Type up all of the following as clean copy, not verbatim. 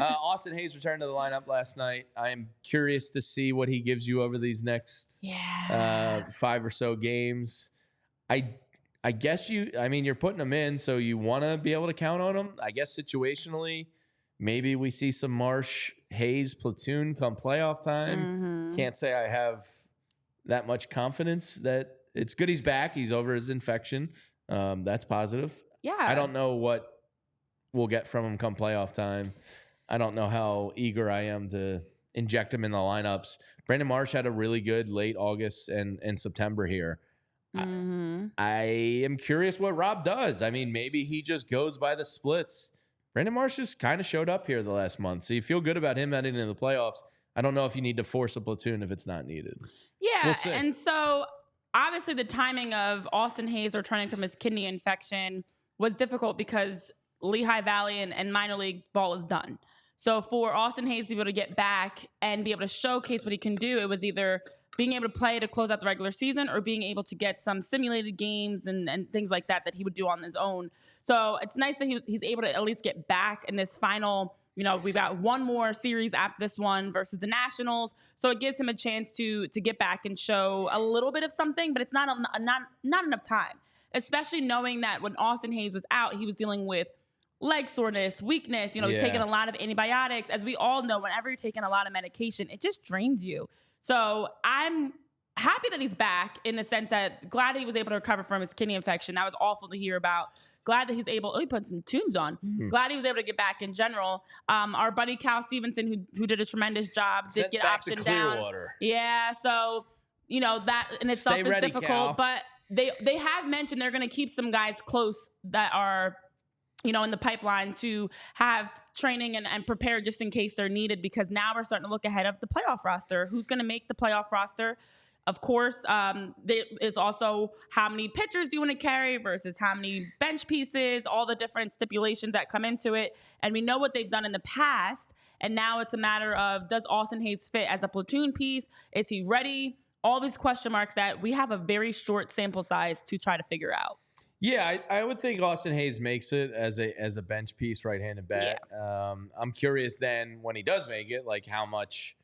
Austin Hayes returned to the lineup last night. I am curious to see what he gives you over these next 5 or so games. I guess you're putting him in, so you want to be able to count on him. I guess situationally, maybe we see some Marsh Hayes platoon come playoff time. Can't say I have that much confidence that it's good he's back. He's over his infection. That's positive. Yeah. I don't know what we'll get from him come playoff time. I don't know how eager I am to inject him in the lineups. Brandon Marsh had a really good late August and September here. I am curious what Rob does. I mean, maybe he just goes by the splits. Brandon Marsh just kind of showed up here the last month, so you feel good about him heading into the playoffs. I don't know if you need to force a platoon if it's not needed. Yeah, We'll see. and so obviously the timing of Austin Hayes returning from his kidney infection was difficult because Lehigh Valley and minor league ball is done. So for Austin Hayes to be able to get back and be able to showcase what he can do, it was either being able to play to close out the regular season or being able to get some simulated games and things like that he would do on his own. So it's nice that he's able to at least get back in this final, we've got one more series after this one versus the Nationals. So it gives him a chance to get back and show a little bit of something, but it's not enough time, especially knowing that when Austin Hayes was out, he was dealing with leg soreness, weakness, he's taking a lot of antibiotics. As we all know, whenever you're taking a lot of medication, it just drains you. So I'm happy that he's back in the sense that glad that he was able to recover from his kidney infection. That was awful to hear about. Glad that he's able, he put some tunes on. Glad he was able to get back in general. Our buddy Cal Stevenson, who did a tremendous job, did get optioned down. Yeah, so, that in itself is difficult. Cal. But they have mentioned they're going to keep some guys close that are, in the pipeline to have training and prepare just in case they're needed, because now we're starting to look ahead of the playoff roster. Who's going to make the playoff roster? Of course, there is also how many pitchers do you want to carry versus how many bench pieces, all the different stipulations that come into it. And we know what they've done in the past. And now it's a matter of, does Austin Hayes fit as a platoon piece? Is he ready? All these question marks that we have a very short sample size to try to figure out. Yeah, I would think Austin Hayes makes it as a bench piece, right-handed bat. Yeah. I'm curious then when he does make it, like how much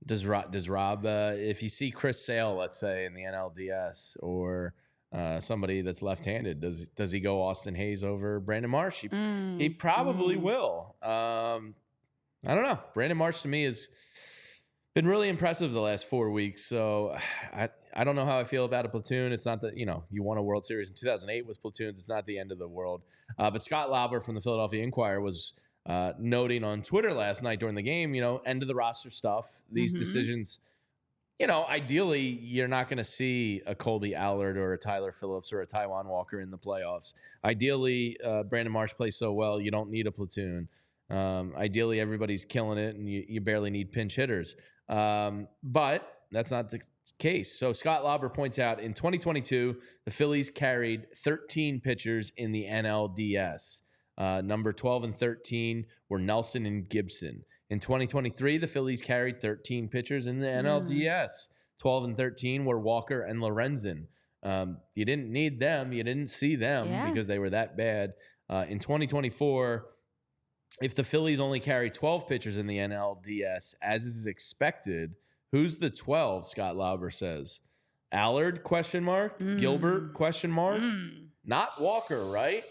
does Rob if you see Chris Sale, let's say in the NLDS, or somebody that's left-handed, does he go Austin Hayes over Brandon Marsh? He probably will. I don't know. Brandon Marsh to me has been really impressive the last 4 weeks. So I don't know how I feel about a platoon. It's not that, you won a World Series in 2008 with platoons. It's not the end of the world. But Scott Lauber from the Philadelphia Inquirer was noting on Twitter last night during the game, end of the roster stuff. These decisions, ideally you're not going to see a Kolby Allard or a Tyler Phillips or a Taijuan Walker in the playoffs. Ideally, Brandon Marsh plays so well, you don't need a platoon. Ideally, everybody's killing it and you barely need pinch hitters. But that's not the case. So Scott Lauber points out in 2022, the Phillies carried 13 pitchers in the NLDS. Number 12 and 13 were Nelson and Gibson. In 2023, the Phillies carried 13 pitchers in the NLDS. 12 and 13 were Walker and Lorenzen. You didn't need them. You didn't see them because they were that bad. In 2024, if the Phillies only carry 12 pitchers in the NLDS, as is expected, who's the 12, Scott Lauber says? Allard, ? Gilbert, ? Not Walker, right?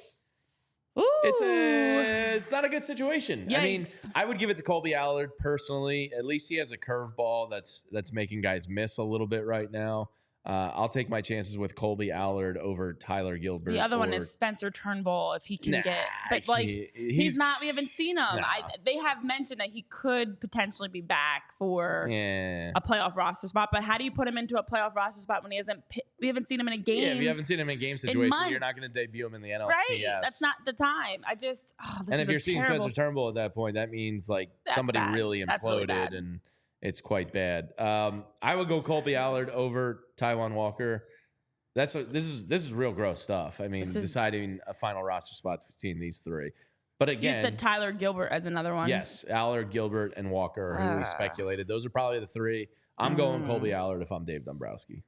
Ooh. It's not a good situation. Yikes. I mean, I would give it to Kolby Allard personally. At least he has a curveball that's making guys miss a little bit right now. I'll take my chances with Kolby Allard over Tyler Gilbert. The other one is Spencer Turnbull, if he can get. But, he's not. We haven't seen him. They have mentioned that he could potentially be back for a playoff roster spot. But how do you put him into a playoff roster spot when we haven't seen him in a game? Yeah, if you haven't seen him in a game situation, you're not going to debut him in the NLCS. Right. That's not the time. And if you're seeing Spencer Turnbull at that point, that means somebody really imploded and it's quite bad. I would go Kolby Allard over Taijuan Walker. This is real gross stuff. I mean, deciding a final roster spot between these three. But again, you said Tyler Gilbert as another one. Yes, Allard, Gilbert, and Walker, who we speculated. Those are probably the three. I'm going Kolby Allard if I'm Dave Dombrowski.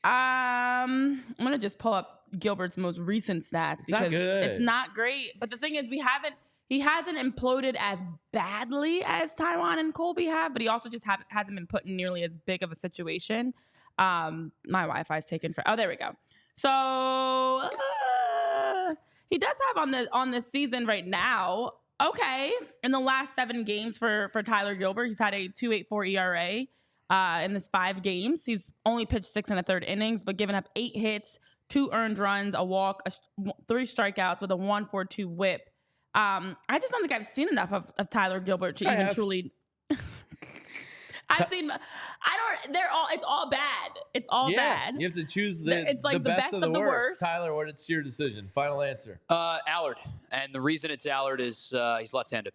I'm gonna just pull up Gilbert's most recent stats because not good. It's not great. But the thing is, he he hasn't imploded as badly as Taijuan and Kolby have, but he also just hasn't been put in nearly as big of a situation. My Wi-Fi is taken for. Oh, there we go. So he does have on this season right now. Okay, in the last 7 games for Tyler Gilbert, he's had a 2.84 ERA in this 5 games. He's only pitched 6 1/3 innings, but given up 8 hits, 2 earned runs, a walk, 3 strikeouts with a 1.42 WHIP. I just don't think I've seen enough of Tyler Gilbert to even truly. It's all bad. It's all bad. You have to choose the best of the worst. Tyler, what's your decision? Final answer. Allard. And the reason it's Allard is he's left-handed.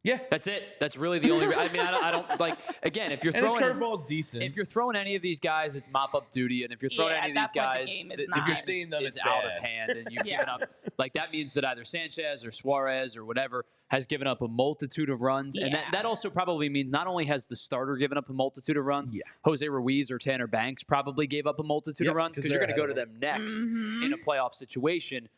Yeah, that's it. That's really the only. I mean, I don't like. Again, if you're throwing his curveball's decent. If you're throwing any of these guys, it's mop-up duty, and if you're throwing any of these guys, if you're seeing them, it's out of hand, and you've given up. Like that means that either Sanchez or Suarez or whatever has given up a multitude of runs, and that also probably means not only has the starter given up a multitude of runs, Jose Ruiz or Tanner Banks probably gave up a multitude of runs because you're going to go to them next in a playoff situation.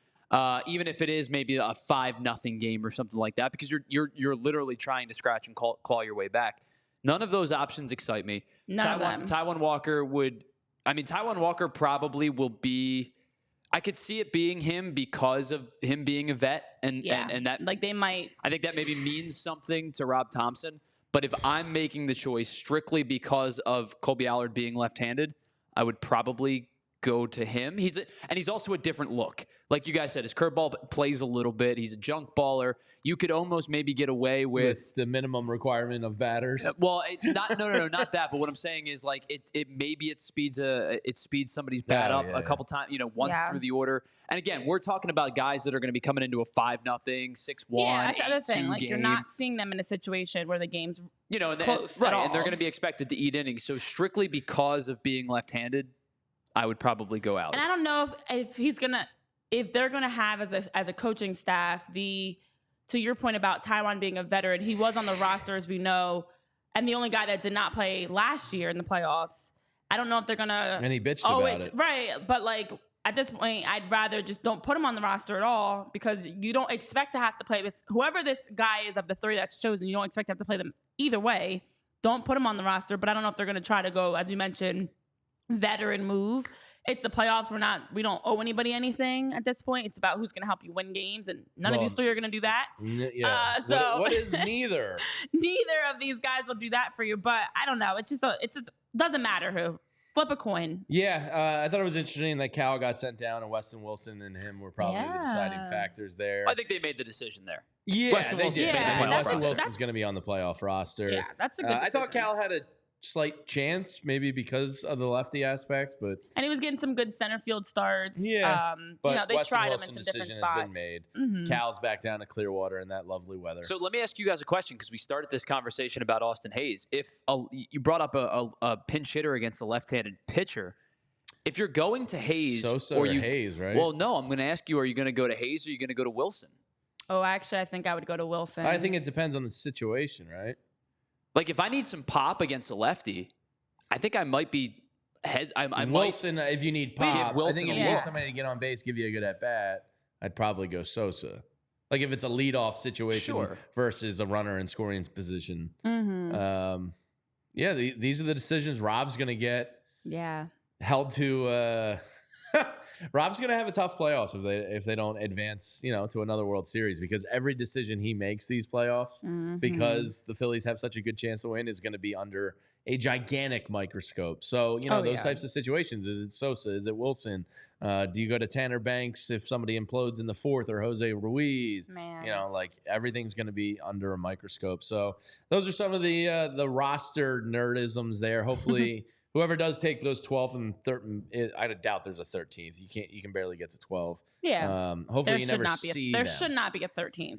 Even if it is maybe a 5-0 game or something like that, because you're literally trying to scratch and claw your way back. None of those options excite me. Taijuan Walker would. I mean, Taijuan Walker probably will be. I could see it being him because of him being a vet, and that like they might. I think that maybe means something to Rob Thompson. But if I'm making the choice strictly because of Kolby Allard being left-handed, I would probably go to him. He's also a different look. Like you guys said, his curveball plays a little bit. He's a junk baller. You could almost maybe get away with the minimum requirement of batters. Well, not that. But what I'm saying is like it speeds somebody's bat up a couple times. Once through the order. And again, we're talking about guys that are going to be coming into a 5-0, 6-1. Yeah, that's the other thing. Like game. You're not seeing them in a situation where the game's close right, at all. And they're going to be expected to eat innings. So strictly because of being left-handed, I would probably go out. And I don't know if they're gonna have as a coaching staff to your point about Taijuan being a veteran, he was on the roster as we know, and the only guy that did not play last year in the playoffs. I don't know if they're gonna. And he bitched about it. Right, but like at this point, I'd rather just don't put him on the roster at all because you don't expect to have to play this. Whoever this guy is of the 3 that's chosen, you don't expect to have to play them either way. Don't put him on the roster. But I don't know if they're gonna try to go, as you mentioned, veteran move. It's the playoffs. We don't owe anybody anything at this point. It's about who's going to help you win games, and none of these 3 are going to do that. So what is neither? Neither of these guys will do that for you. But I don't know. It doesn't matter who. Flip a coin. Yeah, I thought it was interesting that Cal got sent down, and Weston Wilson and him were probably the deciding factors there. I think they made the decision there. Yeah, Weston Wilson's made the playoff Weston Wilson's going to be on the playoff roster. Yeah, that's a good decision. I thought Cal had a slight chance, maybe because of the lefty aspect, and he was getting some good center field starts. Yeah, but they Weston tried Wilson him in some different decision spots. has been made. Cal's back down to Clearwater in that lovely weather. So let me ask you guys a question because we started this conversation about Austin Hayes. If you brought up a pinch hitter against a left-handed pitcher, if you're going to Hayes, Sosa or Hayes, right? Well, no, I'm going to ask you: are you going to go to Hayes or are you going to go to Wilson? Oh, actually, I think I would go to Wilson. I think it depends on the situation, right? Like if I need some pop against a lefty, I think I might be. Wilson, if you need pop, I think if you need somebody to get on base, give you a good at bat, I'd probably go Sosa. Like if it's a leadoff situation versus a runner in scoring position. These are the decisions Rob's going to get. Yeah. Held to. Rob's going to have a tough playoffs if they don't advance, to another World Series, because every decision he makes these playoffs, because the Phillies have such a good chance to win, is going to be under a gigantic microscope. So, those types of situations, is it Sosa? Is it Wilson? Do you go to Tanner Banks if somebody implodes in the 4th, or Jose Ruiz? Man. Everything's going to be under a microscope. So those are some of the roster nerdisms there. Hopefully whoever does take those 12 and 13, I doubt there's a 13th. You can barely get to 12. Yeah. Hopefully you never see there should not be a 13th.